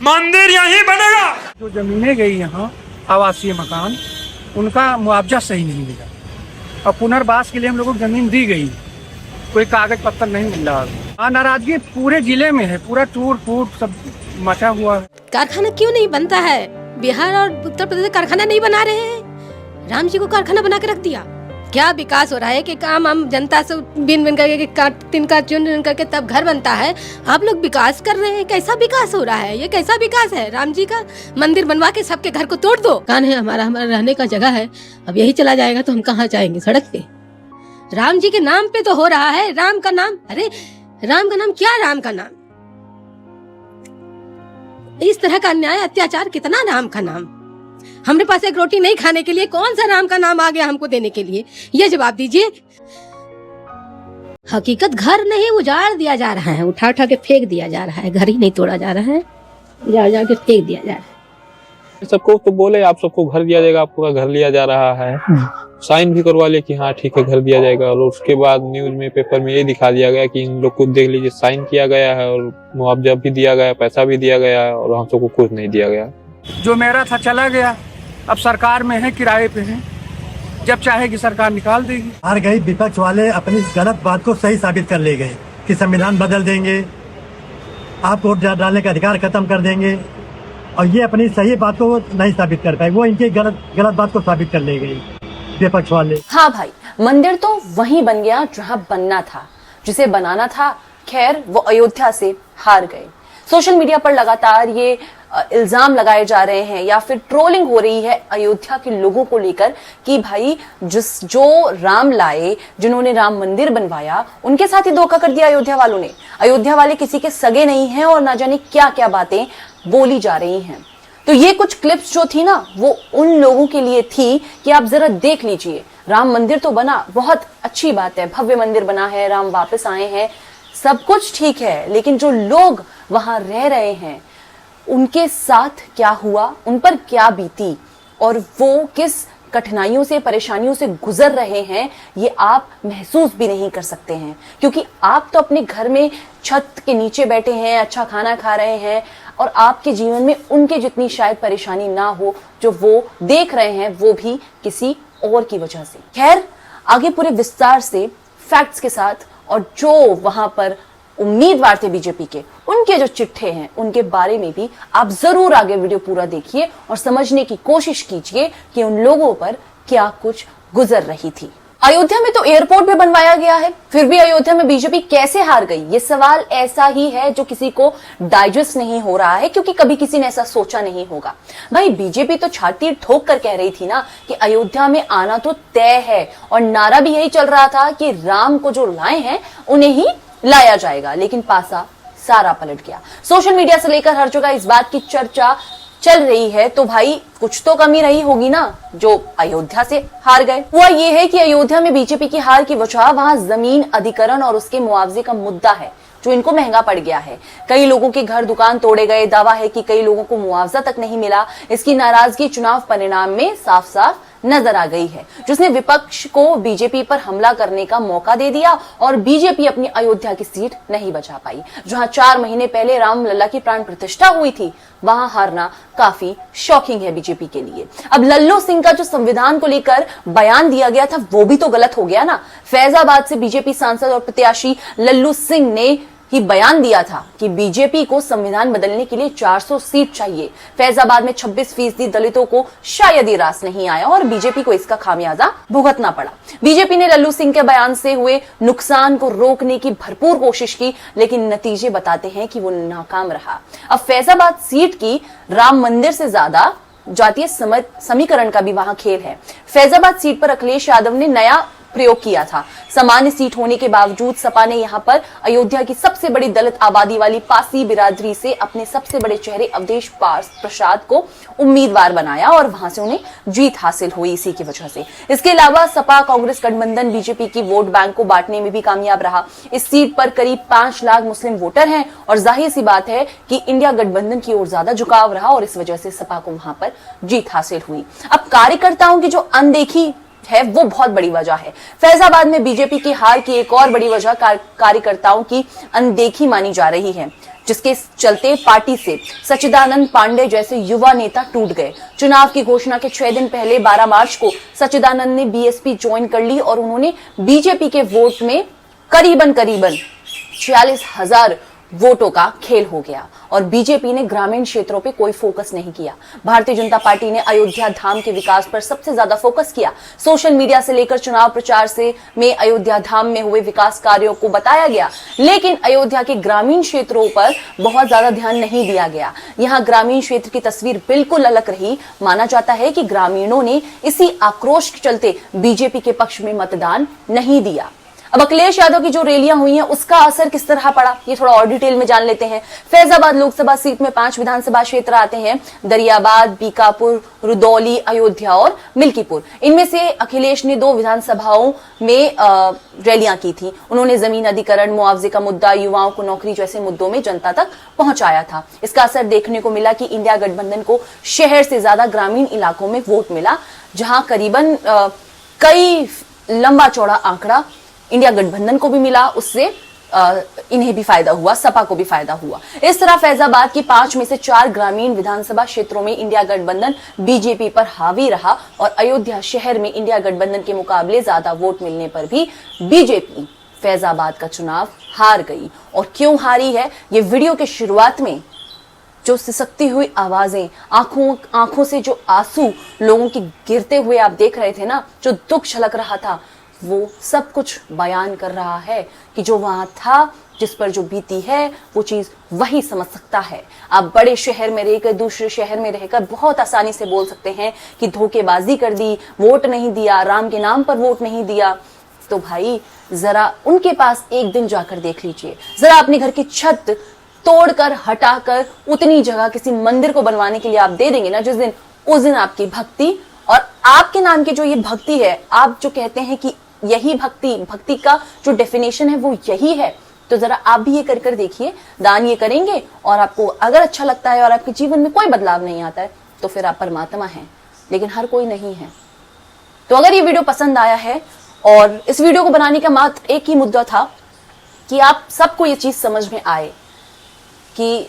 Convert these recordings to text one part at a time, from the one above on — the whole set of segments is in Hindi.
मंदिर यहीं बनेगा। जो जमीनें गई यहाँ आवासीय मकान, उनका मुआवजा सही नहीं मिला और पुनर्वास के लिए हम लोगों को जमीन दी गई, कोई कागज पत्तर नहीं मिल रहा। नाराजगी पूरे जिले में है, पूरा टूट फूट सब मचा हुआ है। कारखाना क्यों नहीं बनता है? बिहार और उत्तर प्रदेश कारखाना नहीं बना रहे हैं, राम जी को कारखाना बना के रख दिया। क्या विकास हो रहा है कि काम हम जनता से बिन बिन करके तिनका चुन करके तब घर बनता है। आप लोग विकास कर रहे हैं, कैसा विकास हो रहा है? ये कैसा विकास है? राम जी का मंदिर बनवा के सबके घर को तोड़ दो। कान है हमारा रहने का जगह है, अब यही चला जाएगा तो हम कहाँ जाएंगे? सड़क पे। राम जी के नाम पे तो हो रहा है, राम का नाम। अरे राम का नाम क्या? राम का नाम इस तरह का अन्याय अत्याचार कितना? राम का नाम। हमरे पास एक रोटी नहीं खाने के लिए कौन सा राम का नाम आ गया हमको देने के लिए? ये जवाब दीजिए। हकीकत घर नहीं उजाड़ दिया जा रहा है, उठा उठा के फेंक दिया जा रहा है, घर ही नहीं तोड़ा जा रहा है, उजाड़ उजाड़ के फेंक दिया जा रहा है। सबको तो बोले आप सबको घर दिया जाएगा, आपको घर लिया जा रहा है, साइन भी करवा ले कि हाँ ठीक है घर दिया जाएगा। और उसके बाद न्यूज में पेपर में ये दिखा दिया गया कि इन लोग को देख लीजिए साइन किया गया है और मुआवजा भी दिया गया, पैसा भी दिया गया है और हम सबको कुछ नहीं दिया गया। जो मेरा था चला गया, अब सरकार में है, किराए पे है, जब चाहेगी सरकार निकाल देगी। हार गई विपक्ष वाले अपनी गलत बात को सही साबित कर ले गए कि संविधान बदल देंगे, आप वोट डालने का अधिकार खत्म कर देंगे, और ये अपनी सही बात को नहीं साबित कर पाए, वो इनकी गलत बात को साबित कर ले गई विपक्ष वाले। हाँ भाई, मंदिर तो वहीं बन गया जहां बनना था, जिसे बनाना था। खैर वो अयोध्या से हार गए। सोशल मीडिया पर लगातार ये इल्जाम लगाए जा रहे हैं या फिर ट्रोलिंग हो रही है अयोध्या के लोगों को लेकर कि भाई जो राम लाए, जिन्होंने राम मंदिर बनवाया, उनके साथ ही धोखा कर दिया अयोध्या वालों ने। अयोध्या वाले किसी के सगे नहीं हैं और ना जाने क्या क्या बातें बोली जा रही हैं। तो ये कुछ क्लिप्स जो थी ना, वो उन लोगों के लिए थी कि आप जरा देख लीजिए। राम मंदिर तो बना, बहुत अच्छी बात है, भव्य मंदिर बना है, राम वापस आए हैं, सब कुछ ठीक है, लेकिन जो लोग वहां रह रहे हैं उनके साथ क्या हुआ, उन पर क्या बीती और वो किस कठिनाइयों से, परेशानियों से गुजर रहे हैं, ये आप महसूस भी नहीं कर सकते हैं। क्योंकि आप तो अपने घर में छत के नीचे बैठे हैं, अच्छा खाना खा रहे हैं और आपके जीवन में उनके जितनी शायद परेशानी ना हो जो वो देख रहे हैं, वो भी किसी और की वजह से। खैर आगे पूरे विस्तार से फैक्ट्स के साथ और जो वहां पर उम्मीदवार थे बीजेपी के, उनके जो चिट्ठे हैं उनके बारे में भी आप जरूर आगे वीडियो पूरा देखिए और समझने की कोशिश कीजिए कि उन लोगों पर क्या कुछ गुजर रही थी। अयोध्या में तो एयरपोर्ट भी बनवाया गया है, फिर भी अयोध्या में बीजेपी कैसे हार गई? ये सवाल ऐसा ही है जो किसी को डाइजेस्ट नहीं हो रहा है, क्योंकि कभी किसी ने ऐसा सोचा नहीं होगा। भाई बीजेपी तो छाती ठोक कर कह रही थी ना कि अयोध्या में आना तो तय है और नारा भी यही चल रहा था कि राम को जो लाए हैं उन्हें ही लाया जाएगा, लेकिन पासा सारा पलट गया। सोशल मीडिया से लेकर हर जगह इस बात की चर्चा चल रही है, तो भाई कुछ तो कमी रही होगी ना जो अयोध्या से हार गए। हुआ ये है कि अयोध्या में बीजेपी की हार की वजह वहां जमीन अधिग्रहण और उसके मुआवजे का मुद्दा है, जो इनको महंगा पड़ गया है। कई लोगों के घर दुकान तोड़े गए, दावा है कि कई लोगों को मुआवजा तक नहीं मिला। इसकी नाराजगी चुनाव परिणाम में साफ साफ नजर आ गई है, जिसने विपक्ष को बीजेपी पर हमला करने का मौका दे दिया और बीजेपी अपनी अयोध्या की सीट नहीं बचा पाई। जहां 4 महीने पहले रामलला की प्राण प्रतिष्ठा हुई थी, वहां हारना काफी शॉकिंग है बीजेपी के लिए। अब लल्लू सिंह का जो संविधान को लेकर बयान दिया गया था, वो भी तो गलत हो गया ना। फैजाबाद से बीजेपी सांसद और प्रत्याशी लल्लू सिंह ने ही बयान दिया था कि बीजेपी को संविधान बदलने के लिए 400 सीट चाहिए। फैजाबाद में 26% दलितों को शायद ही रास नहीं आया और बीजेपी को इसका खामियाजा भुगतना पड़ा। बीजेपी ने लल्लू सिंह के बयान से हुए नुकसान को रोकने की भरपूर कोशिश की, लेकिन नतीजे बताते हैं कि वो नाकाम रहा। अब फैजाबाद सीट की राम मंदिर से ज्यादा जातीय समीकरण का भी वहां खेल है। फैजाबाद सीट पर अखिलेश यादव ने नया प्रयोग किया था। सामान्य सीट होने के बावजूद सपा ने यहां पर अयोध्या की सबसे बड़ी दलित आबादी वाली पासी बिरादरी से अपने सबसे बड़े चेहरे अवधेश प्रसाद को उम्मीदवार बनाया और वहां से उन्हें जीत हासिल हुई इसी की वजह से। इसके अलावा सपा कांग्रेस गठबंधन बीजेपी की वोट बैंक को बांटने में भी कामयाब रहा। इस सीट पर करीब 5 लाख मुस्लिम वोटर हैं और जाहिर सी बात है कि इंडिया गठबंधन की ओर ज्यादा झुकाव रहा और इस वजह से सपा को वहां पर जीत हासिल हुई। अब कार्यकर्ताओं की जो अनदेखी है वो बहुत बड़ी वजह है। फैजाबाद में बीजेपी की हार की एक और बड़ी वजह कार्यकर्ताओं की अनदेखी मानी जा रही है, जिसके चलते पार्टी से सच्चिदानंद पांडे जैसे युवा नेता टूट गए। चुनाव की घोषणा के 6 दिन पहले 12 मार्च को सच्चिदानंद ने बीएसपी ज्वाइन कर ली और उन्होंने बीजेपी के वोट में करीबन 46,000 वोटों का खेल हो गया और बीजेपी ने ग्रामीण क्षेत्रों पे कोई फोकस नहीं किया। भारतीय जनता पार्टी ने अयोध्या धाम के विकास पर सबसे ज्यादा फोकस किया। सोशल मीडिया से लेकर चुनाव प्रचार में अयोध्या धाम में हुए विकास कार्यों को बताया गया, लेकिन अयोध्या के ग्रामीण क्षेत्रों पर बहुत ज्यादा ध्यान नहीं दिया गया। यहाँ ग्रामीण क्षेत्र की तस्वीर बिल्कुल अलग रही। माना जाता है कि ग्रामीणों ने इसी आक्रोश के चलते बीजेपी के पक्ष में मतदान नहीं दिया। अब अखिलेश यादव की जो रैलियां हुई हैं उसका असर किस तरह पड़ा, ये थोड़ा और डिटेल में जान लेते हैं। फैजाबाद लोकसभा सीट में 5 विधानसभा क्षेत्र आते हैं, दरियाबाद, बीकापुर, रुदौली, अयोध्या और मिल्कीपुर। इनमें से अखिलेश ने 2 विधानसभाओं में रैलियां की थी। उन्होंने जमीन अधिग्रहण, मुआवजे का मुद्दा, युवाओं को नौकरी जैसे मुद्दों में जनता तक पहुंचाया था। इसका असर देखने को मिला कि इंडिया गठबंधन को शहर से ज्यादा ग्रामीण इलाकों में वोट मिला, जहां करीबन कई लंबा चौड़ा आंकड़ा इंडिया गठबंधन को भी मिला, उससे इन्हें भी फायदा हुआ, सपा को भी फायदा हुआ। इस तरह फैजाबाद की 5 में से 4 ग्रामीण विधानसभा क्षेत्रों में इंडिया गठबंधन बीजेपी पर हावी रहा और अयोध्या शहर में इंडिया गठबंधन के मुकाबले ज्यादा वोट मिलने पर भी बीजेपी फैजाबाद का चुनाव हार गई। और क्यों हारी है, ये वीडियो के शुरुआत में जो सिसकती हुई आवाजें, आंखों से जो आंसू लोगों के गिरते हुए आप देख रहे थे ना, जो दुख झलक रहा था, वो सब कुछ बयान कर रहा है कि जो वहां था, जिस पर जो बीती है, वो चीज वही समझ सकता है। आप बड़े शहर में रहकर दूसरे शहर में रहकर बहुत आसानी से बोल सकते हैं कि धोखेबाजी कर दी, वोट नहीं दिया, राम के नाम पर वोट नहीं दिया। तो भाई जरा उनके पास एक दिन जाकर देख लीजिए, जरा अपने घर की छत तोड़कर हटाकर उतनी जगह किसी मंदिर को बनवाने के लिए आप दे देंगे ना, जिस दिन उस दिन आपकी भक्ति और आपके नाम की जो ये भक्ति है, आप जो कहते हैं कि यही भक्ति का जो डेफिनेशन है वो यही है, तो जरा आप भी ये कर देखिए। दान ये करेंगे और आपको अगर अच्छा लगता है और आपके जीवन में कोई बदलाव नहीं आता है तो फिर आप परमात्मा हैं, लेकिन हर कोई नहीं है। तो अगर ये वीडियो पसंद आया है, और इस वीडियो को बनाने का मात्र एक ही मुद्दा था कि आप सबको ये चीज समझ में आए कि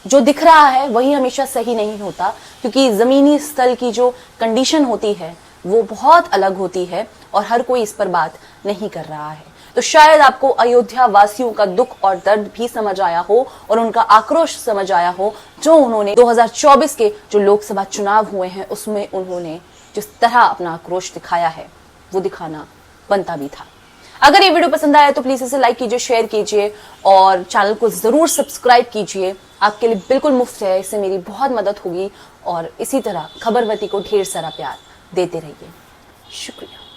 जो दिख रहा है वही हमेशा सही नहीं होता, क्योंकि जमीनी स्थल की जो कंडीशन होती है वो बहुत अलग होती है और हर कोई इस पर बात नहीं कर रहा है। तो शायद आपको अयोध्या वासियों का दुख और दर्द भी समझ आया हो और उनका आक्रोश समझ आया हो, जो उन्होंने 2024 के जो लोकसभा चुनाव हुए हैं उसमें उन्होंने जिस तरह अपना आक्रोश दिखाया है वो दिखाना बनता भी था। अगर ये वीडियो पसंद आया तो प्लीज इसे लाइक कीजिए, शेयर कीजिए और चैनल को जरूर सब्सक्राइब कीजिए। आपके लिए बिल्कुल मुफ्त है, इससे मेरी बहुत मदद होगी और इसी तरह खबरवती को ढेर सारा प्यार देते रहिए। शुक्रिया।